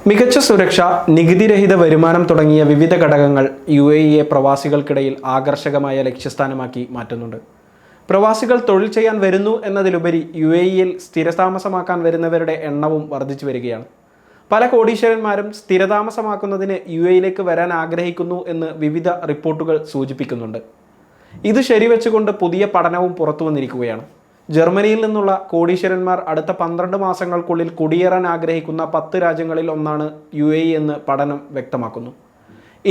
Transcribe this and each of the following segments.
മികച്ച സുരക്ഷ, നികുതിരഹിത വരുമാനം തുടങ്ങിയ വിവിധ ഘടകങ്ങൾ UAE പ്രവാസികൾക്കിടയിൽ ആകർഷകമായ ലക്ഷ്യസ്ഥാനമാക്കി മാറ്റുന്നുണ്ട്. പ്രവാസികൾ തൊഴിൽ ചെയ്യാൻ വരുന്നു എന്നതിലുപരി UAEയിൽ സ്ഥിരതാമസമാക്കാൻ വരുന്നവരുടെ എണ്ണവും വർദ്ധിച്ചു വരികയാണ്. പല കോടീശ്വരന്മാരും സ്ഥിരതാമസമാക്കുന്നതിന് UAEയിലേക്ക് വരാൻ ആഗ്രഹിക്കുന്നു എന്ന് വിവിധ റിപ്പോർട്ടുകൾ സൂചിപ്പിക്കുന്നുണ്ട്. ഇത് ശരിവെച്ചുകൊണ്ട് പുതിയ പഠനവും പുറത്തു വന്നിരിക്കുകയാണ്. ജർമ്മനിയിൽ നിന്നുള്ള കോടീശ്വരന്മാർ അടുത്ത 12 മാസങ്ങൾക്കുള്ളിൽ കുടിയേറാൻ ആഗ്രഹിക്കുന്ന 10 രാജ്യങ്ങളിൽ ഒന്നാണ് UAE എന്ന് പഠനം വ്യക്തമാക്കുന്നു.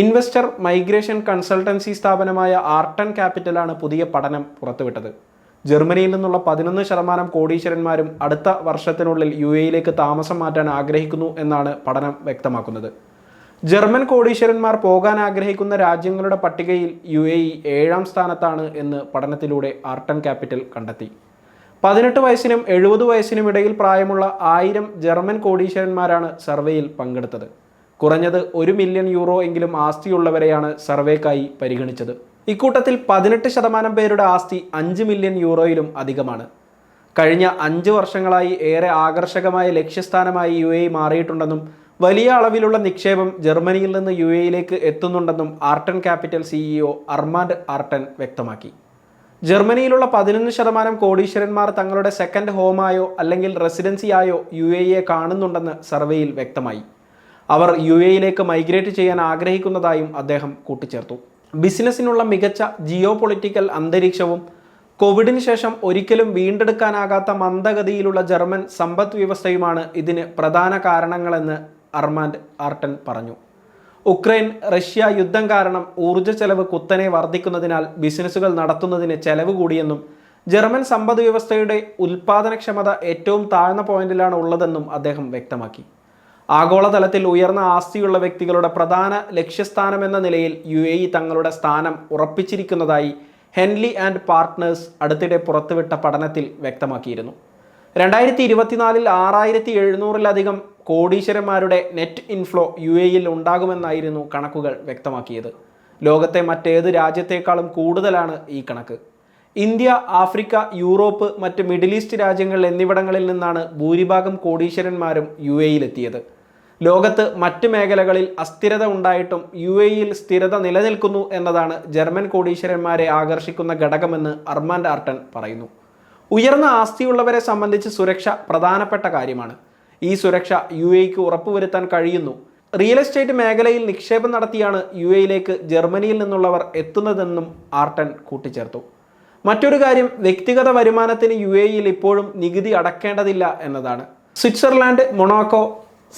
ഇൻവെസ്റ്റർ മൈഗ്രേഷൻ കൺസൾട്ടൻസി സ്ഥാപനമായ ആർട്ടൺ ക്യാപിറ്റലാണ് പുതിയ പഠനം പുറത്തുവിട്ടത്. ജർമ്മനിയിൽ നിന്നുള്ള 11% കോടീശ്വരന്മാരും അടുത്ത വർഷത്തിനുള്ളിൽ UAEയിലേക്ക് താമസം മാറ്റാൻ ആഗ്രഹിക്കുന്നു എന്നാണ് പഠനം വ്യക്തമാക്കുന്നത്. ജർമ്മൻ കോടീശ്വരന്മാർ പോകാൻ ആഗ്രഹിക്കുന്ന രാജ്യങ്ങളുടെ പട്ടികയിൽ UAE 7ാം സ്ഥാനത്താണ് എന്ന് പഠനത്തിലൂടെ ആർട്ടൺ ക്യാപിറ്റൽ കണ്ടെത്തി. 18 വയസ്സിനും 70 വയസ്സിനും ഇടയിൽ പ്രായമുള്ള 1000 ജർമ്മൻ കോടീശ്വരന്മാരാണ് സർവേയിൽ പങ്കെടുത്തത്. കുറഞ്ഞത് €1 മില്യൺ എങ്കിലും ആസ്തിയുള്ളവരെയാണ് സർവേക്കായി പരിഗണിച്ചത്. ഇക്കൂട്ടത്തിൽ 18% പേരുടെ ആസ്തി €5 മില്യൺ അധികമാണ്. കഴിഞ്ഞ 5 വർഷങ്ങളായി ഏറെ ആകർഷകമായ ലക്ഷ്യസ്ഥാനമായി UAE മാറിയിട്ടുണ്ടെന്നും വലിയ അളവിലുള്ള നിക്ഷേപം ജർമ്മനിയിൽ നിന്ന് UAEയിലേക്ക് എത്തുന്നുണ്ടെന്നും ആർട്ടൺ ക്യാപിറ്റൽ CEO അർമാൻഡ് ആർട്ടൺ വ്യക്തമാക്കി. ജർമ്മനിയിലുള്ള 11% കോടീശ്വരന്മാർ തങ്ങളുടെ സെക്കൻഡ് ഹോമായോ അല്ലെങ്കിൽ റെസിഡൻസിയായോ UAEയെ കാണുന്നുണ്ടെന്ന് സർവേയിൽ വ്യക്തമായി. അവർ UAEയിലേക്ക് മൈഗ്രേറ്റ് ചെയ്യാൻ ആഗ്രഹിക്കുന്നതായും അദ്ദേഹം കൂട്ടിച്ചേർത്തു. ബിസിനസ്സിനുള്ള മികച്ച ജിയോ പൊളിറ്റിക്കൽ അന്തരീക്ഷവും കോവിഡിന് ശേഷം ഒരിക്കലും വീണ്ടെടുക്കാനാകാത്ത മന്ദഗതിയിലുള്ള ജർമ്മൻ സമ്പദ് വ്യവസ്ഥയുമാണ് ഇതിന് പ്രധാന കാരണങ്ങളെന്ന് അർമാൻഡ് ആർട്ടൺ പറഞ്ഞു. ഉക്രൈൻ റഷ്യ യുദ്ധം കാരണം ഊർജ്ജ ചെലവ് കുത്തനെ വർദ്ധിക്കുന്നതിനാൽ ബിസിനസ്സുകൾ നടത്തുന്നതിന് ചെലവ് കൂടിയെന്നും ജർമ്മൻ സമ്പദ് വ്യവസ്ഥയുടെ ഉൽപാദനക്ഷമത ഏറ്റവും താഴ്ന്ന പോയിന്റിലാണ് ഉള്ളതെന്നും അദ്ദേഹം വ്യക്തമാക്കി. ആഗോളതലത്തിൽ ഉയർന്ന ആസ്തിയുള്ള വ്യക്തികളുടെ പ്രധാന ലക്ഷ്യസ്ഥാനമെന്ന നിലയിൽ UAE തങ്ങളുടെ സ്ഥാനം ഉറപ്പിച്ചിരിക്കുന്നതായി ഹെൻലി ആൻഡ് പാർട്ട്നേഴ്സ് അടുത്തിടെ പുറത്തുവിട്ട പഠനത്തിൽ വ്യക്തമാക്കിയിരുന്നു. 2024 6700-ലധികം കോടീശ്വരന്മാരുടെ നെറ്റ് ഇൻഫ്ലോ UAEയിൽ ഉണ്ടാകുമെന്നായിരുന്നു കണക്കുകൾ വ്യക്തമാക്കിയത്. ലോകത്തെ മറ്റേത് രാജ്യത്തേക്കാളും കൂടുതലാണ് ഈ കണക്ക്. ഇന്ത്യ, ആഫ്രിക്ക, യൂറോപ്പ്, മറ്റ് മിഡിൽ ഈസ്റ്റ് രാജ്യങ്ങൾ എന്നിവിടങ്ങളിൽ നിന്നാണ് ഭൂരിഭാഗം കോടീശ്വരന്മാരും UAEയിലെത്തിയത്. ലോകത്ത് മറ്റ് മേഖലകളിൽ അസ്ഥിരത ഉണ്ടായിട്ടും UAEയിൽ സ്ഥിരത നിലനിൽക്കുന്നു എന്നതാണ് ജർമ്മൻ കോടീശ്വരന്മാരെ ആകർഷിക്കുന്ന ഘടകമെന്ന് അർമാൻഡ് ആർട്ടൺ പറയുന്നു. ഉയർന്ന ആസ്തിയുള്ളവരെ സംബന്ധിച്ച് സുരക്ഷ പ്രധാനപ്പെട്ട കാര്യമാണ്. ഈ സുരക്ഷ UAEക്ക് ഉറപ്പുവരുത്താൻ കഴിയുന്നു. റിയൽ എസ്റ്റേറ്റ് മേഖലയിൽ നിക്ഷേപം നടത്തിയാണ് UAEയിലേക്ക് ജർമ്മനിയിൽ നിന്നുള്ളവർ എത്തുന്നതെന്നും ആർട്ടൺ കൂട്ടിച്ചേർത്തു. മറ്റൊരു കാര്യം, വ്യക്തിഗത വരുമാനത്തിന് UAEയിൽ ഇപ്പോഴും നികുതി അടക്കേണ്ടതില്ല എന്നതാണ്. സ്വിറ്റ്സർലാൻഡ്, മൊണാക്കോ,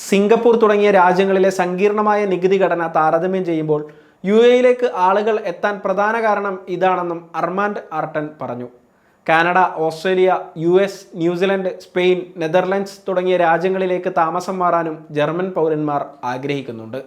സിംഗപ്പൂർ തുടങ്ങിയ രാജ്യങ്ങളിലെ സങ്കീർണമായ നികുതി ഘടന താരതമ്യം ചെയ്യുമ്പോൾ UAEയിലേക്ക് ആളുകൾ എത്താൻ പ്രധാന കാരണം ഇതാണെന്നും അർമാൻഡ് ആർട്ടൺ പറഞ്ഞു. Canada, Australia, US, New Zealand, Spain, Netherlands തുടങ്ങിയ രാജ്യങ്ങളിലേക്ക് താമസം മാറാനും ജർമ്മൻ പൗരന്മാർ ആഗ്രഹിക്കുന്നുണ്ട്.